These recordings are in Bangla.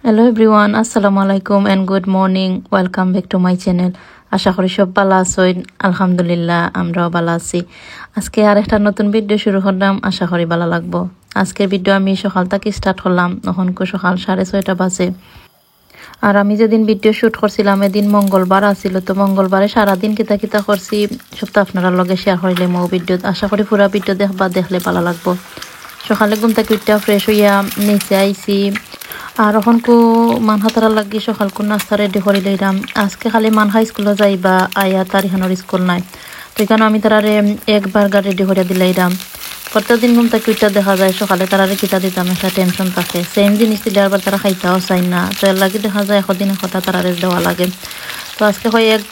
Hello everyone, Assalamu alaikum and good morning. Welcome back to my channel. আশা করি সব ভালো আছেন। আলহামদুলিল্লাহ আমরাও ভালো আছি। আজকে আর একটা নতুন ভিডিও শুরু করলাম, আশা করি ভালো লাগবো। আজকের ভিডিও আমি সকাল থেকে স্টার্ট করলাম, এখন সকাল 6:30 বাজে। আর আমি যেদিন ভিডিও শুট করছিলাম এদিন মঙ্গলবার আছিল, তো মঙ্গলবারে সারাদিন কিতা কিতা করছি সব তো আপনারা লগে শেয়ার করিলাম ও ভিডিও। আশা করি পুরা ভিডিও দেখলে ভালো লাগবো। সকালে ঘুম থেকে উঠা ফ্রেশ হইয়া নিচে আইছি, আর এখন মানহাতারা লাগি সকাল নাস্তা রেডি করে লইলাম। আজকে খালি মানহা স্কুলে যাইবা আয়া তার এখানোর স্কুল নাই, তো এখানে আমি তারারে এক বার্গার রেডি করে দিলাইলাম। প্রত্যেকদিন ঘুম থেকে উঠা দেখা যায় সকালে তারারে কিতা দিতাম একটা টেনশন থাকে, সেম জিনিস দিলে আবার তারা খাইতেও চাই না, তো এর লাগে দেখা যায় একদিন একটা তারারে দেওয়া লাগে। তো আজকে হয় এক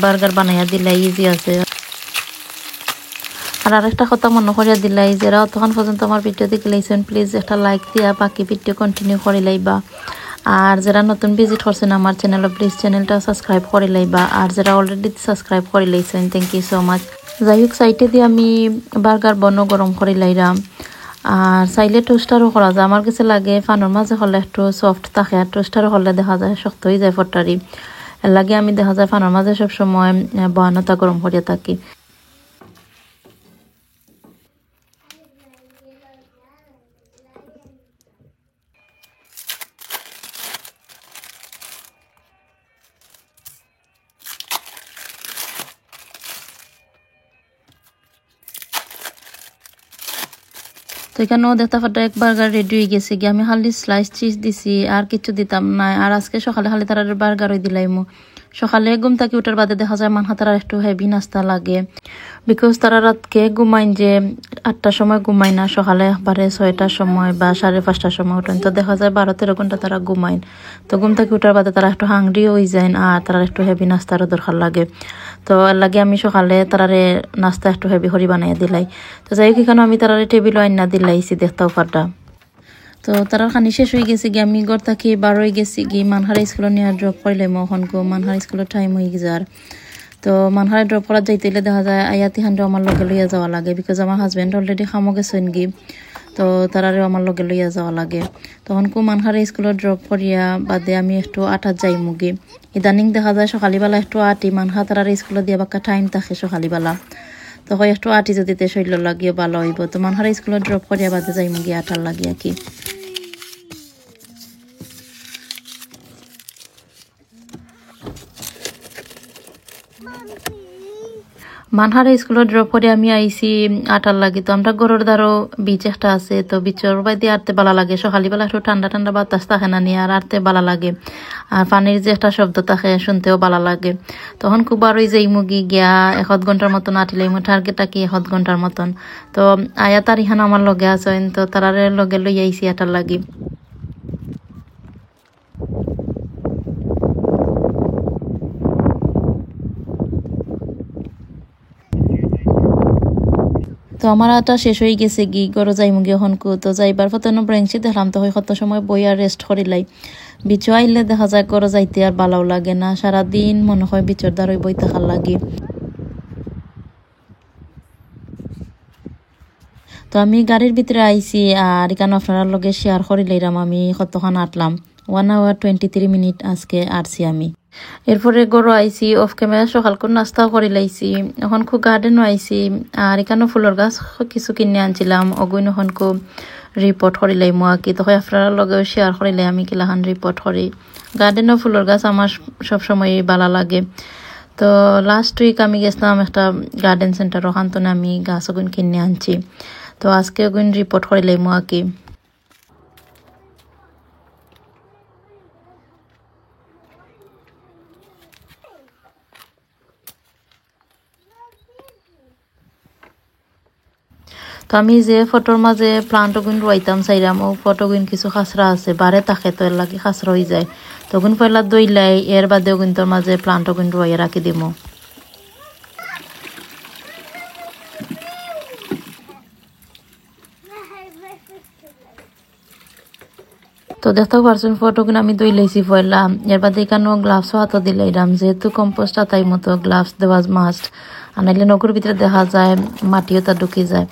বার্গার বানাইয়া দিলাই, ইজি আছে। আর আরেকটা কথা মনে করিয়া দিলাই, যারা তখন পর্যন্ত আমার ভিডিও দেখে লাইছেন প্লিজ একটা লাইক দিয়া বাকি ভিডিও কন্টিনিউ করে লাইবা। আর যারা নতুন ভিজিট করছেন আমার চ্যানেল প্লিজ চ্যানেলটা সাবস্ক্রাইব করে লাইবা। আর যারা অলরেডি সাবস্ক্রাইব করে লাইছেন থ্যাংক ইউ সো মাচ। যাই হোক, সাইটে দিয়ে আমি বার্গার বন গরম করে লাইলাম। আর চাইলে টোস্টারও করা যায়, আমার কাছে লাগে ফানোর মাঝে হলে একটু সফট থাকে, আর টোস্টারও হলে দেখা যায় শক্ত হয়ে যায় ফটারি। এর লাগে আমি দেখা যায় ফানোর মাঝে সবসময় বহানোটা গরম করিয়া থাকি। তো এখানেও দেখতে পাটা এক বার্গার রেডি হয়ে গেছে গিয়ে। আমি খালি স্লাইস চিজ দিছি আর কিছু দিতাম না। আর আজকে সকালে খালি তারা বার্গার হয়ে দিলাইমু। সকালে ঘুম থেকে উঠার বাদে দেখা যায় মানহা তারা একটু হেভি নাস্তা লাগে, বিকজ তারা রাতকে ঘুমাইন যে 8টার সময় ঘুমাই না, সকালে একবারে 6টার সময় বা 5:30টার সময় উঠেন, তো দেখা যায় 12-13 ঘন্টা তারা ঘুমাইন। তো ঘুম থেকে উঠার বাদে তারা একটু হাংরি হয়ে যায় আর তারা একটু হেভি নাস্তারও দরকার লাগে। তো এর লাগে আমি সকালে তারারে নাস্তা একটু হেভি করে বানাইয়া দিলাই। তো যাই হোক, এখানে আমি তারারে টেবিল আইন না দিলাইছি দেখতাও পারটা। তো তারার খানি শেষ হয়ে গেছে গিয়ে, আমি ঘর থাকি বার হয়ে গেছি গিয়ে মানহার স্কুলে নিয়ে ড্রপ করলাম। এখন মানহার স্কুলের টাইম হয়ে গেছে। আর তো মানহারে ড্রপ করা যাইতে দেখা যায় আয়াতি হান্ডে আমার লগে লইয়া যাওয়া লাগে, বিকজ আমার হাজব্যান্ড অলরেডি খামো গেছেন গি, তো তারারে আমার লগে লইয়া যাওয়া লাগে। তখন মানহারে স্কুলে ড্রপ করিয়া বাদে আমি একটু আটাত যাই মুগি। ইদানিং দেখা যায় সকালবেলা একটু আটি, মানহা তারারে স্কুলে দিয়ে বাক্কা টাইম থাকে সকালবেলা, তো হয় একটু আটি যদি শরীর লাগিয়ে ভালো হইব। তো মানহারে স্কুলে ড্রপ করিয়া বাদে যাই মুগি আটার লাগিয়া কি। মানহারে স্কুলে ড্রপ করে আমি আইছি আটার লাগি। তো আমরা গরুর দ্বারও বিচ একটা আছে, তো বিচের বাইতে আটতে ভালো লাগে। সকালবেলা একটু ঠান্ডা ঠান্ডা বাতাস থাকে না নিয়ে আর আটতে ভালো লাগে। আর পানির যে একটা শব্দ থাকে শুনতেও ভালো লাগে। তখন খুব আরই যাই মুগি গিয়া 1 ঘন্টার মতন আটিলাই মু, টার্গেটটা কি 1 ঘন্টার মতন। তো আয়া তার ইহান আমার লগে আছেন, তো তারারে লগে লই আইছি আটার লাগি। তো আমার আটা শেষ হয়ে গেছে গি, গরো যাই মুগি এখন তো যাইবার পথে ব্রেঞ্চি দেখলাম, তো কত সময় বই আর রেস্ট করিলাই। বিচো আইলে দেখা যায় গরো যাইতে আর ভালো লাগে না, সারাদিন মনে হয় বিচর দ্বারই বই থাকার লাগি। তো আমি গাড়ির ভিতরে আইছি, আর এখানে আপনারা লগে শেয়ার করিলাম আমি কতক্ষণ আটলাম। 1 hour 23 মিনিট আজকে আটছি আমি। এরপরে গরু আইছি, অফ ক্যামেরা সকাল নাস্তাও করে লাইছি। এখন গার্ডেনও আইছি, আর এখানে ফুলের গাছ কিছু কিনে আনছিলাম, অগুন এখন রিপোর্ট করিলাই কি। তখন আপনারা লগেও শেয়ার করিলাই আমি কিলাখান রিপোর্ট করি। গার্ডেনও ফুলের গাছ আমার সবসময় ভালো লাগে। তো লাস্ট উইক আমি গেছিলাম একটা গার্ডেন সেন্টার, ওখান তো আমি গাছ ওগুন কিনে আনছি। তো আজকে ওগুন রিপোর্ট করিলাই কি। তো আমি যে ফটোর মাঝে প্লান্টগুন রইতাম চাইলাম, ও ফটোগুন কিছু খাসরা আছে বারে থাকে, তো এর লাগে খাসরা হয়ে যায়। তখন পয়লা দইলাই এর বাদে ওগুন তোর মাঝে প্লান্টগুন রইয়া রাখি দিম। তো দেখতে পারছেন ফটোগুলো আমি দই লাইছি পয়লা। এর বাদে এখানেও গ্লাভসও হাতে দিলাম, যেহেতু কম্পোস্ট তাই মতো গ্লাভস দেওয়া মাস্ট, আর নাইলে নগর ভিতরে দেখা যায় মাটিও তা ঢুকে যায়।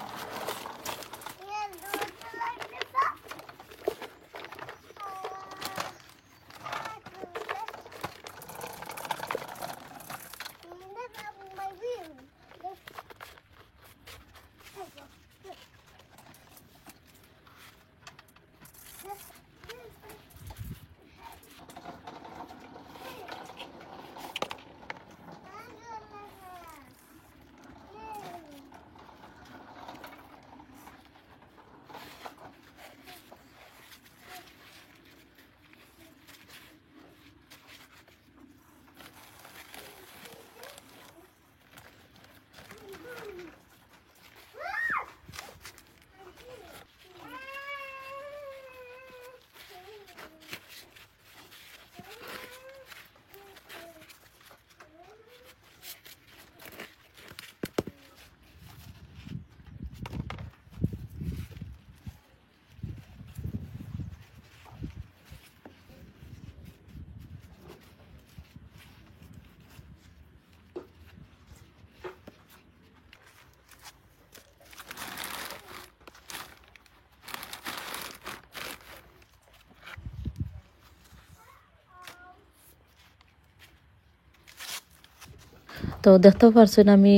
তো দেখতেও পারছেন আমি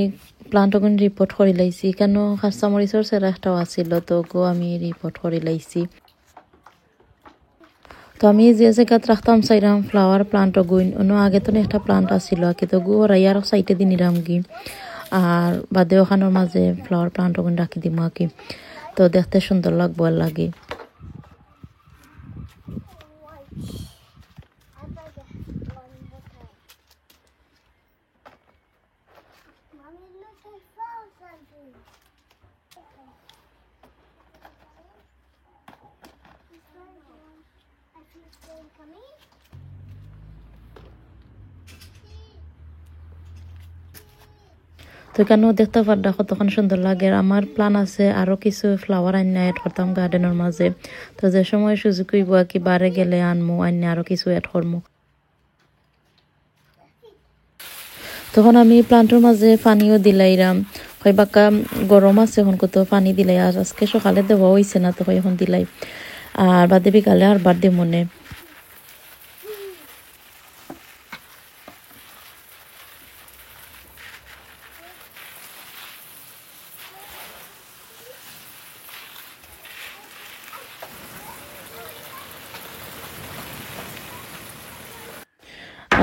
প্লান্টগুন রিপোর্ট করে লাইছি, কেন কাঁচামরিচর সেরা একটাও আছিল, তো গো আমি রিপোর্ট করে লাইছি। তো আমি যে জায়গাত রাখতাম চাইরাম ফ্লাওয়ার প্লান্ট গুইন অন্য আগে তো একটা প্লান্ট আছিল কি, তো গু ওরাই আর সাইটে দিনিরাম কি আর বাদে ওখানোর মাঝে ফ্লাওয়ার প্লান্ট গুইন রাখি দিম কি, তো দেখতে সুন্দর লাগবো আর লাগে। তো এখানেও দেখতে পারডা কতক্ষণ সুন্দর লাগে। আমার প্ল্যান আছে আরো কিছু ফ্লাওয়ার আইনা এড করতাম গার্ডেনের মাঝে, তো যে সময় সুযোগ হইব কি বারে গেলে আনমু আইনা আরো কিছু এড করমু। তখন আমি প্লান্টের মাঝে পানিও দিলাইরাম, হয় বাক্কা গরম আছে এখন কত পানি দিলাই, আর আজকে সকালে দেওয়া হয়েছে না তো এখন দিলাই, আর বাদে বিকালে আর বার দিব মনে।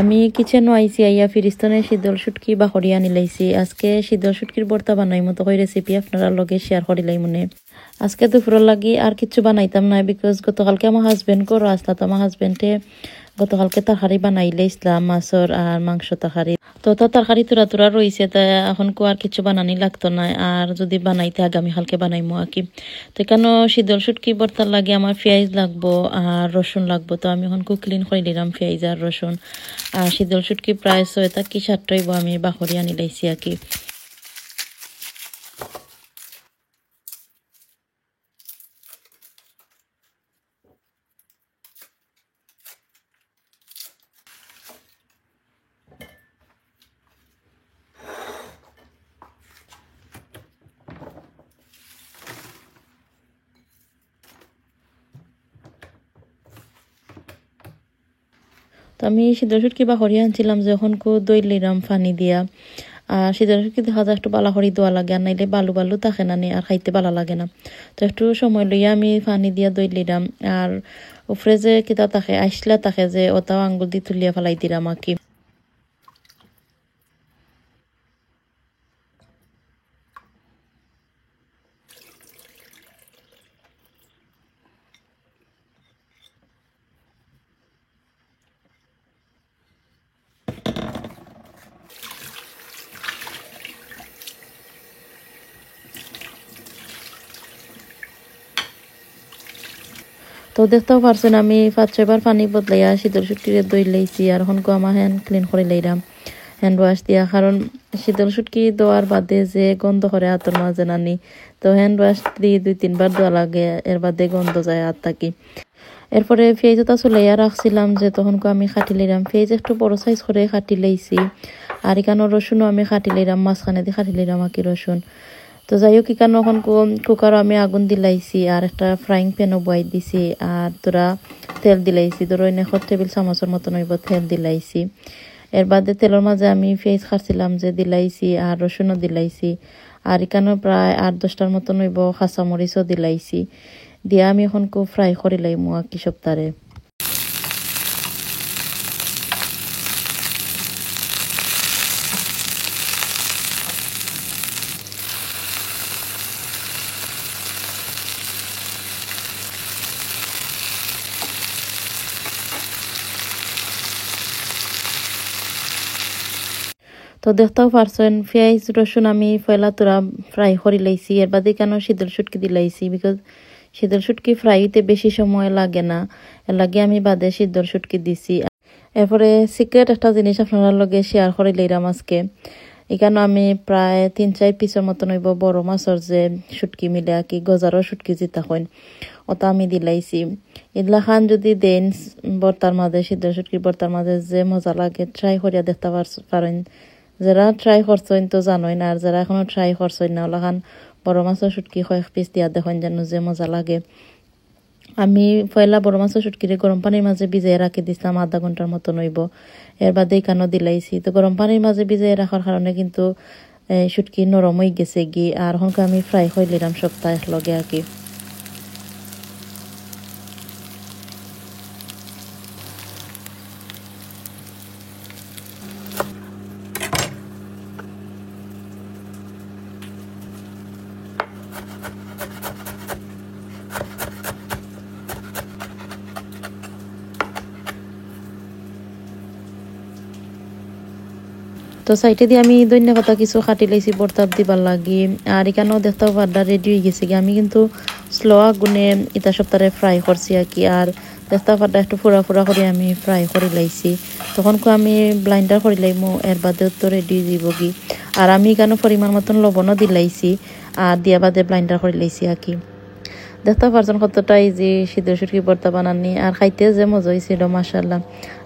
আমি কিচেনও আইছি, আইয়া ফিরিস্তনে শীতল শুটকি বা হরিয়া নিলাইছি। আজকে শীতল শুটকির ভর্তা বানাই মতো হয় রেসিপি আপনারা লগে শেয়ার করিলাই মনে। আজকে দুপুরের লাগি আর কিছু বানাইতাম না, বিকজ গতকালকে আমার হাজবেন্ড করো আসলা, তো আমার হাজবেন্ডে গতকালকে তরকারি বানাইলে ইসলাম মাছর আর মাংস তরকারি, তো তরকারি তুরা তুরা রয়েছে, তা এখন কো আর কিছু বানানি লাগতো না, আর যদি বানাইতে আগামীকালকে বানাইমো আর কি। তো কেন শীতল শুটকি ভর্তার লাগে আমার পেঁয়াজ লাগবো আর রসুন লাগবো, তো আমি এখন ক্লিন করে নিলাম পেঁয়াজ আর রসুন। আর শীতল শুটকি প্রায় 6টা কি 7টা আমি বাকরি আনি লাইছি আর কি। তো আমি শীতল শুটকি বা হরিয়া আনছিলাম, যখন কো দই লিলাম পানি দিয়া। আর শীতল শুটকি দেখা যায় একটু বালা হরি দেওয়া লাগে, আর নাইলে বালু বালু থাকে না আর খাইতে ভালো লাগে না। তো একটু সময় লইয়া আমি পানি দিয়া দই লিলাম, আর উপরে যে কিতা থাকে আইসলা থাকে যে ওটাও আঙ্গুল দিয়ে তুলিয়া ফেলাই দিলাম আর কি। তো দেখতেও পারছেন আমি 5-6 বার পানি বদলাইয়া শীতল শুটকিরে দই লাইছি, আর এখন আমার হ্যান্ড ক্লিন করে লাইলাম হ্যান্ড ওয়াশ দিয়া, কারণ শীতল শুটকি দেওয়ার বাদে যে গন্ধ করে হাতের মাঝে নানি, তো হ্যান্ড ওয়াশ দিয়ে 2-3 বার দেওয়া লাগে, এর বাদে গন্ধ যায় হাত থাকি। এরপরে পেঁয়াজটা চুলাইয়া রাখছিলাম যে তখন আমি কাটি লইলাম, পেঁয়াজ একটু বড় সাইজ করে কাটি লাইছি, আর এখানে রসুনও আমি কাটি লইলাম, মাঝখানে দিয়ে কাটি লইলাম আর কি রসুন। তো যাই হোক এখানে এখন কুকারও আমি আগুন দিলাইছি, আর একটা ফ্রাইং প্যানও বয়াই দিছি, আর তোরা তেল দিলাইছি, ধরো এনে 1 টেবিল চামচের মতন হইব তেল দিলাইছি। এর বাদে তেলের মাঝে আমি পেঁয়াজ কাটছিলাম যে দিলাইছি, আর রসুনও দিলাইছি, আর এখানেও প্রায় 8-10টার মতন হইব কাঁচামরিচও দিলাইছি, দিয়া আমি এখন ফ্রাই করে লাইমু আর কি সপ্তাহে। তো দেখতেও পারছেন পেঁয়াজ রসুন আমি পয়লা তোরা ফ্রাই করে লাইছি, এর বাদে কেন শীতল শুটকি দিলাইছি, বিকজ শীতল শুটকি ফ্রাইতে বেশি সময় লাগে না, এর লাগে আমি বাদে শীতল শুটকি দিছি। এরপরে সিক্রেট একটা জিনিস আপনার লগে শেয়ার করে লইলাম আজকে। এখানে আমি প্রায় 3-4 পিসের মতন হইব বড় মাছের যে শুটকি মিলে আর কি, গজারও শুটকি যেটা হয় ওটা আমি দিলাইছি। এগুলা খান যদি দেন বর্তার মাঝে, শীতল শুটকির বর্তার মাঝে যে মজা লাগে, ট্রাই করিয়া দেখতে পারেন। যারা ট্রাই করছেন তো জানোই না, আর যারা এখনো ট্রাই করছেন না ওলা খান বড় মাছের শুটকি কয়েক পিস দিয়া দেখেন যেন যে মজা লাগে। আমি পয়লা বড় মাছের শুটকিরে গরম পানির মাঝে ভিজিয়ে রাখি দিছিলাম আধা ঘন্টার মতো নইব। এর বাদে এখানেও দিলাইছি। তো গরম পানির মাঝে ভিজিয়ে রাখার কারণে কিন্তু শুটকি নরম হয়ে গেছে গি আর হনকে আমি ফ্রাই করে নিলাম সপ্তাহ লগে আর কি। তো সাইডে দিয়ে আমি ধনিয়া পাতা কিছু কাটি লাইছি ভর্তা দিবার লাগি। আর এখানেও দেখতে পাড্ডা রেডি হয়ে গেছে কি। আমি কিন্তু স্লো আগুনে ইতা সপ্তাহে ফ্রাই করছি আর কি। আর দেখতে পাড্ডা একটু ফুরা ফুরা করে আমি ফ্রাই করে লাইছি। তখন আমি ব্লাইন্ডার করে লাইমো এর বাদে তো রেডি দিব কি। আর আমি এখানে পরিমাণ মতন লবণও দিলাইছি আর দিয়া বাদে ব্লাইন্ডার করে লাইছি আর কি। দেখতে পারছেন কতটা ইজি শীতের শুটকি ভর্তা বানানি আর খাইতে যে মজা হয়েছিল মাশাআল্লাহ।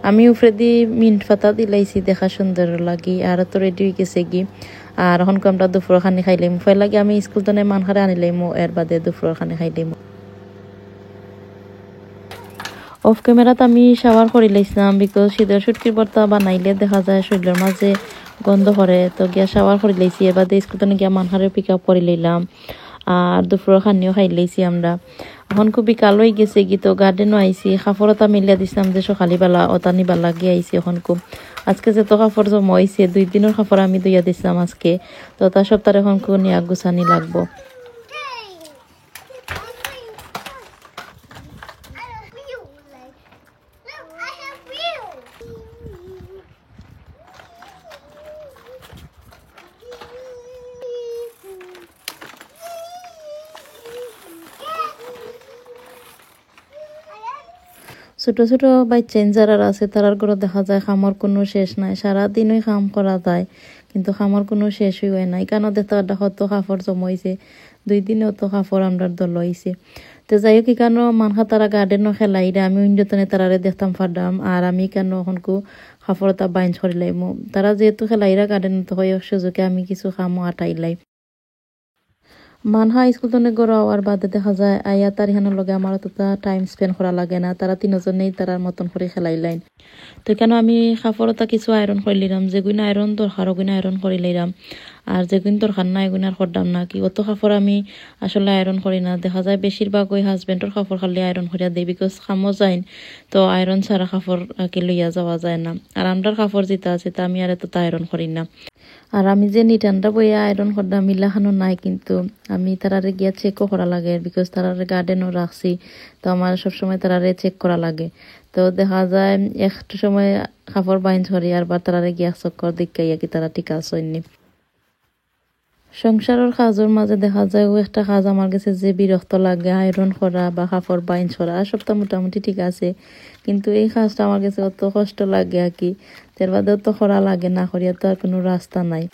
আমি উপরে দি মিন্ট পাতা দিলাইছি দেখা সুন্দর লাগি আর তো রেডি হয়ে গেছে গি। আর এখন আমরা দুপুর খানি খাইলাম ফের লাগে আমি স্কুল তো মান খারে আনিলাম এর বাদে দুপুর খানি খাইলাম। অফ ক্যামেরাত আমি শাওয়ার করে লাইছিলাম বিকজ শীতের শুটকির ভর্তা বানাইলে দেখা যায় শরীরের মাঝে গন্ধ করে। তো গিয়া শাওয়ার করে লাইছি এর বাদে স্কুল তো গিয়া মান খারে পিক আপ করে লইলাম। আর দুপুরের খানিও খাই লাইছি আমরা। এখন খুব বিকাল হয়ে গেছে গি। তো গার্ডেনও আইছি কাপড়টা মিলিয়া দিছিলাম যে সকালবেলা ওটা নিবার লাগিয়ে আইছি। এখন খুব আজকে যে তো কাপড় জমা হয়েছে 2 দিনের কাপড় আমি ধুইয়া দিছিলাম আজকে। তো তার সপ্তাহে এখন খুব নিয়া গুছানি লাগবো। ছোট ছোট বাচ্চা যারা আছে তারার ঘরে দেখা যায় খামর কোনো শেষ নাই। সারাদিনই কাম করা যায় কিন্তু খামর কোনো শেষই হয় নাই। কেন দেখতে কত কাপড় জমাইছে 2 দিনেও তো কাপড় আমরা দল হয়েছে। তো যাই হোক কেন মানহা তারা গার্ডেনও খেলাইরা আমি উন্নতনে তারারে দেখতাম ফাডাম। আর আমি কেন এখনকু কাপড়টা বাইঞ্চ করে লাইমু তারা যেহেতু খেলাইরা গার্ডেন তো হয় সুযোগে আমি কিছু খামও আটাইলাই। মানহা স্কুল তো গড় আর বাদে দেখা যায় আয়া তার এখানে লগে আমার অতটা টাইম স্পেন্ড করা লাগে না। তারা তিনজনেই তারার মতন করে খেলাই লাইন। তো কেন আমি কাপড়টা কিছু আয়রন করে লিলাম যেগুলো আয়রন দরকার ওগুলো আয়রন করে লিলাম। আর যেগুলো দরকার না এগুলো আর করতাম না কি। অত কাপড় আমি আসলে আয়রন করি না। দেখা যায় বেশিরভাগ ওই হাজবেন্ডের কাপড় খালি আয়রন করিয়া দেয় বিকজ খামো যায় তো আয়রন ছাড়া কাপড় কি লইয়া যাওয়া যায় না। আর আমরার কাপড় যেটা আছে তা আমি আর এত আয়রন করি না। আর আমি যে নিটানটা বইয়া আয়রন করতাম মিলাখানো নাই কিন্তু আমি তারারে গিয়া চেকও করা লাগে বিকজ তারারে গার্ডেনও রাখছি। তো আমার সবসময় তারারে চেক করা লাগে। তো দেখা যায় একটু সময় কাপড় বাইন ধরি আর বা তারারে গিয়া চক্কর দিকাইয়া কি তারা ঠিক আছে। সংসারের কাজের মাঝে দেখা যায় ও একটা কাজ আমার কাছে যে বিরক্ত লাগে আয়রন করা বা কাপড় বাইন করা সবটা মোটামুটি ঠিক আছে কিন্তু এই কাজটা আমার কাছে অত কষ্ট লাগে আর কি। তার বাদে তো করা লাগে না করিয়া তো আর কোনো রাস্তা নাই।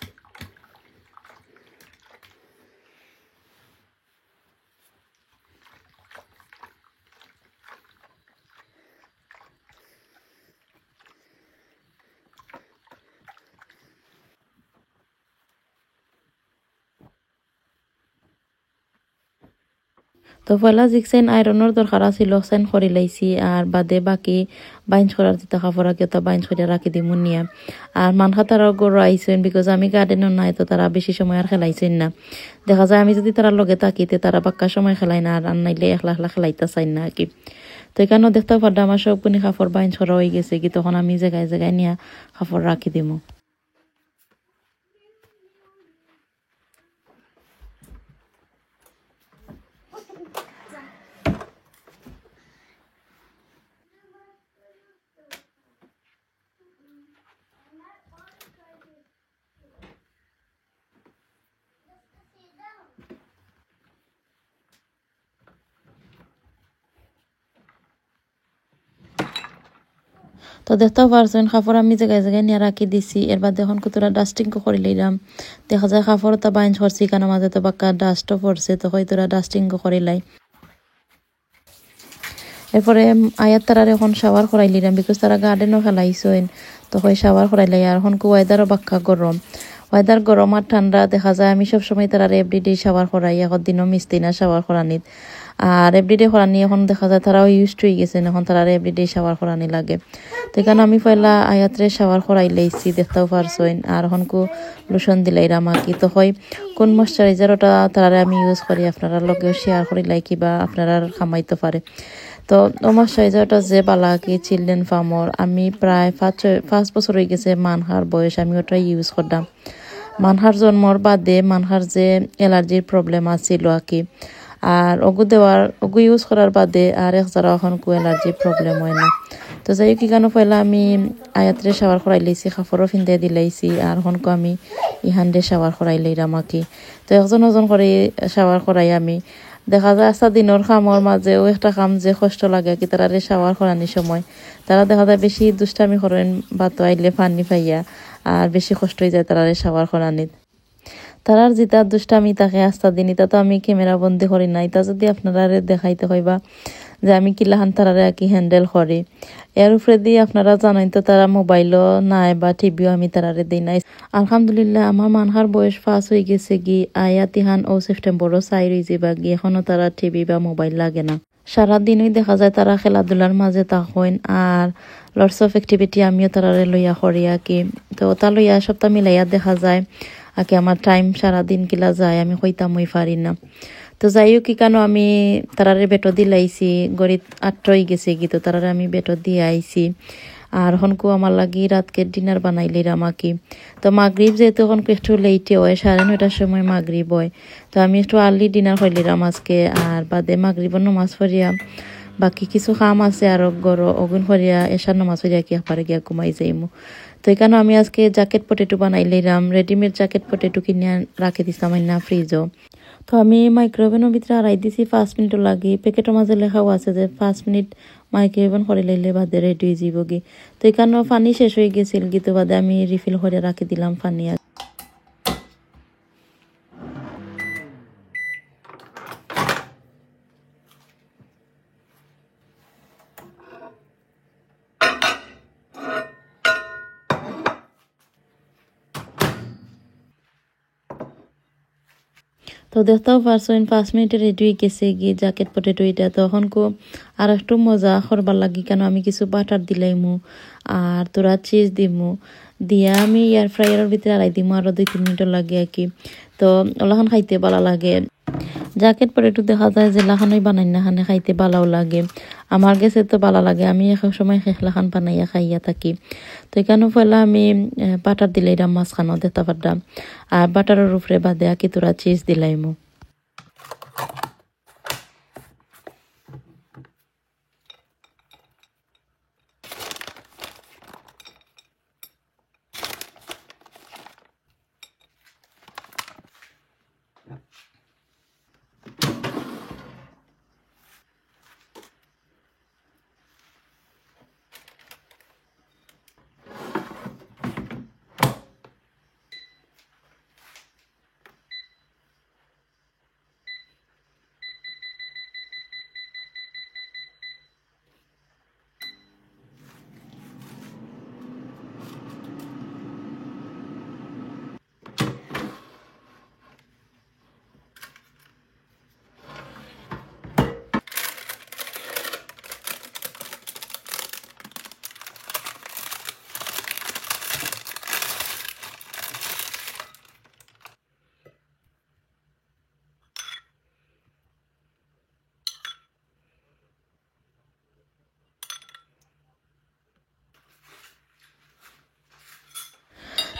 তো পয়লা জিকসেন আয়রনের দরকার আছিল সেন করে লাইছি আর বাদে বাকি বাইঞ্চ করার যেটা কাপড় আগে তো বাইঞ্চ করে রাখি দিমু নিয়া। আর মানখা তারা গরু আইসেন বিকজ আমি গার্ডেনও নাই তো তারা বেশি সময় আর খেলাইছেন না। দেখা যায় আমি যদি তারা লগে থাকিতে তারা বাক্কা সময় খেলাই না আর নাইলে একলা একলা খেলাইতে চাই না আর কি। তো এখানেও দেখতে পারডা আমার সবগুনি কাপড় বাইঞ্চ করা হয়ে গেছে কি তখন আমি জায়গায় জায়গায় নিয়ে কাপড় রাখি দিমু। তো দেখতেও পারছেন কাপড় আমি জায়গায় জায়গায় নিয়ে রাখি দিছি। এর বাদে এখন কতটা ডাস্টিং করে লইলাম। দেখা যায় কাপড়টা বাইঞ্চ করছি কেন মাঝে তো বাক্কা ডাস্টও পড়ছে তো হয়তোরা ডাস্টিং করে লাই। এরপরে আয়াত তারার এখন শাওয়ার করাই লিলাম বিকজ তারা গার্ডেনও খেলাইছেন তো হয় শাওয়ার করাই লাই। আর এখন ওয়েদারও বাক্কা গরম ওয়েদার গরম আর ঠান্ডা দেখা যায় আমি সবসময় তারা এভরিডে শাওয়ার করাই এখন দিনও মিস্তি না শাওয়ার করানিত। আর এভরিডে করানি এখন দেখা যায় তারাও ইউজ হয়ে গেছে, এখন তারা এভরিডে শাওয়ার করানি লাগে। তো এখানে আমি পয়লা আয়াতরে শাওয়ার করাই লাইছি, দেখতেও পারছইন। আর এখন কো লোশন দিলাই রামাকি তো হয় কোন ময়শ্চারাইজার ওটা তারা আমি ইউজ করি, আপনারা লগেও শেয়ার করি লাইকি বা আপনারা খামাইতে পারে। তো ও ময়শ্চারাইজারটা যে বালা কি চিলড্রেন ফার্মর, আমি প্রায় 5 বছর হয়ে গেছে মানহার বয়স আমি ওটা ইউজ করতাম। মানহার জন্মর বাদে মানহার যে অ্যালার্জির প্রবলেম আছিল আর কি, আর ওগু ইউজ করার বাদে আর এক যারা এখন কো অ্যালার্জির প্রবলেম হয় না। তো যাই কি কেন পয়লা আমি আয়াতরে শাওয়ার করাই লাইছি, কাপড়ও ফিন্দে দিলাইছি, আর এখন কো আমি ইহানরে শাওয়ার করাই লাইরাম আর কি। তো একজন ওজন করে শাওয়ার করাই আমি, দেখা যায় আস্তা দিনের কামর মাঝেও একটা কাম যে কষ্ট লাগে কি তারা শাওয়ার করানোর সময় তারা দেখা যায় বেশি দুষ্টামি করেন বা তো আইলে পানি পাইয়া, আর বেশি কষ্ট হয়ে যায় তারা শাওয়ার করানিত। তারার যেটা দুষ্টামি তাকে আস্তা দিন, এটা তো আমি ক্যামেরা বন্দি করি না, এটা যদি আপনারা দেখাইতে হইবা যে আমি কিলাহান তারারে আর কি হ্যান্ডেল করি। এর উপরে দিয়ে আপনারা জানেন তো তারা মোবাইলও নাই বা টিভিও আমি তারারে দিই নাই। আলহামদুলিল্লাহ আমার মানহার বয়স 5 হয়ে গেছে কি, আয়াতিহান ও সেপ্টেম্বরও 4 হয়ে যাবা গি, এখনো তারা টিভি বা মোবাইল লাগে না। সারাদিনই দেখা যায় তারা খেলাধুলার মাঝে থাকেন, আর লটস অফ অ্যাক্টিভিটি আমিও তারারে লইয়া করি আর কি। তো তা লইয়া সপ্তাহ মিলাইয়া দেখা যায় আর কি আমার টাইম সারাদিন কিলা যায় আমি কইতাম ওই পারি না। তো যাইও কি কেন আমি তারারে বেটো দিলাইছি, গড়িত 8 হয়ে গেছে কি, তো তারারে আমি বেটো দিয়ে আইছি। আর হনকু আমার লাগি রাতকে ডিনার বানাইলি রামাকি। তো মাগরিব যেহেতু এখন একটু লেটে হয়, 9:30টার সময় মাগরিব হয়, তো আমি একটু আর্লি ডিনার করলিরাম আজকে। আর বাদে মাগরিবর নামাজ পড়িয়া বাকি কিছু কাম আছে আর গড় অগুন করিয়া এসার নামাজ পড়িয়া কি পারে গিয়া ঘুমাই যাইমু। তো এখানে আমি আজকে জ্যাকেট পটেটো বানাইলিরাম, রেডিমেড জ্যাকেট পটেটো কিনে রাখি দিছিলাম না ফ্রিজও। তো আমি মাইক্রোওভেনের ভিতরে আড়াই দিছি 5 মিনিটও লাগি, প্যাকেটের মাঝে লেখাও আছে যে 5 মিনিট মাইক্রোওভেন করে লাইলে বাদে রেডি হয়ে যাব গি। তো এখানেও পানি শেষ হয়ে গেছিল গি, তো বাদে আমি রিফিল করে রাখি দিলাম পানি। তো দেখতেও পারছেন 5 মিনিটে রেডি হয়ে গেছে গিয়ে জ্যাকেট পটেটো এটা। তখন কো আর একটু মজা করবার লাগি কেন আমি কিছু বাটার দিলাইমু আর তোরা চিজ দিমু দিয়া আমি এয়ার ফ্রায়ারের ভিতরে আড়াই দিমু আরো 2-3 মিনিট লাগে আর কি। তো ওলাখান খাইতে ভালো লাগে, জ্যাকেট পটেটো দেখা যায় যে লাখানই বানাই না খানে খাইতে ভালোও লাগে। আমার কাছে তো ভালো লাগে, আমি এক সময় লাখান বানাইয়া খাইয়া থাকি। তো এখানে পয়লা আমি বাটার দিলাইরাম মাঝখানো দেখতে পারতাম, আর বাটারের উপরে বাদে আকি তোরা চিজ দিলাইমু।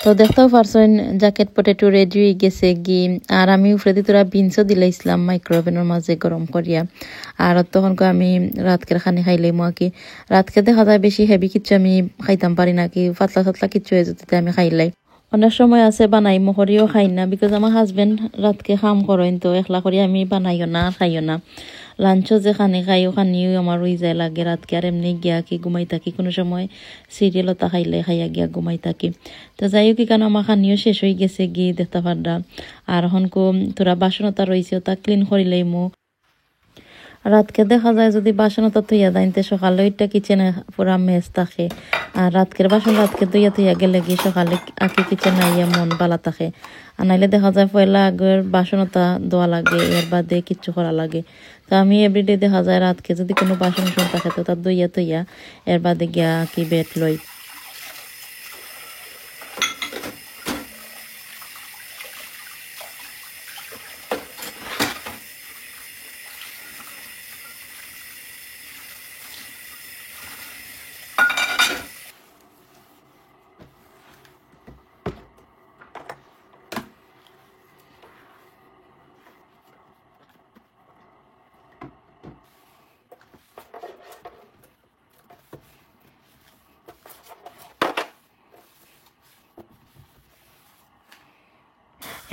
তো দেখতেও পারছেন জ্যাকেট পটেটো রেডি হয়ে গেছে গি। আর আমি উপরে দিয়ে তোরা বিনসও দিলাইছিলাম মাইক্রোওভেনের মাঝে গরম করিয়া। আর তখন আমি রাতকের খানি খাইলাম আর কি। রাতকে দেখা যায় বেশি হেভি কিচ্ছু আমি খাইতাম পারি না কি, পাতলা পাতলা কিচ্ছু হয়ে যেতে আমি খাইলাই। অনেক সময় আছে বানাই মহরিও খাই না, বিকজ আমার হাজবেন্ড রাতকে কাম করেন, তো একলা করে আমি বানাইও না খাইও না। লাঞ্চও যে খানি খাই ও খানিও আমার রই যায় লাগে রাতকে, আর এমনি গিয়া কি ঘুমাই থাকি, কোনো সময় সিরিয়ালতা খাইলে খাইয়া গিয়া ঘুমাই থাকি। তো যাই হোক কেন আমার খানিও শেষ হয়ে গেছে গিয়ে দেখতে পারডা। আর এখন তোরা বাসনতা রয়েছে তা ক্লিন করিলেই মো। রাতকে দেখা যায় যদি বাসনতা থইয়া দাইনতে সকালে ওইটা কিচেনে পুরা মেস থাকে, আর রাতকের বাসন রাতকে ধুইয়া থইয়া গেলে গিয়ে সকালে আঁকি কিচেনে আইয়া মন বালা থাকে। আর নাইলে দেখা যায় পয়লা আগের বাসনতা ধোয়া লাগে, এর বাদে কিচ্ছু করা লাগে। তো তো আমি এভরিডে দেখা যায় রাতকে যদি কোনো বাসন থাকে তো তার দইয়া তৈয়া এর বাদে গিয়া কি বেট লই।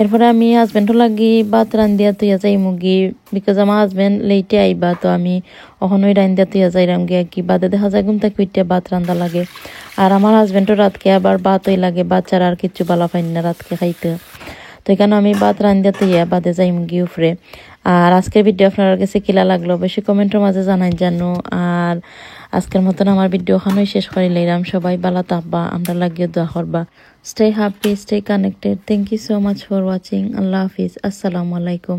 এরপরে আমি হাজবেন্ডও লাগি ভাত রান্ধিয়া তুইয়া যাই মুগি, বিকজ আমার হাজবেন্ড লেটে আইবা, তো আমি ওখানোই রান্ধিয়া তুইয়া যাইরাম গিয়া কি বাদে দেখা যায় ঘুম থেকে উঠতে ভাত রান্ধা লাগে। আর আমার হাজবেন্ডও রাতকে আবার ভাতই লাগে, বাচ্চারা আর কিচ্ছু বালা পাই না রাতকে খাইতে। তো এখানে আমি ভাত রান্ধিয়া তুইয়া বাদে যাই মুগি উফরে। আর আজকের ভিডিও আপনার কাছে কিলা লাগলো অবশ্যই কমেন্টের মাঝে জানাই জানো। আর আজকের মতন আমার ভিডিও ওখানেই শেষ করে লইলাম। সবাই ভালো থাকবা, আমরা লাগিয়ে দোয়া করবা। Stay happy, stay connected. Thank you so much for watching. Allah Hafiz. Assalamu alaikum.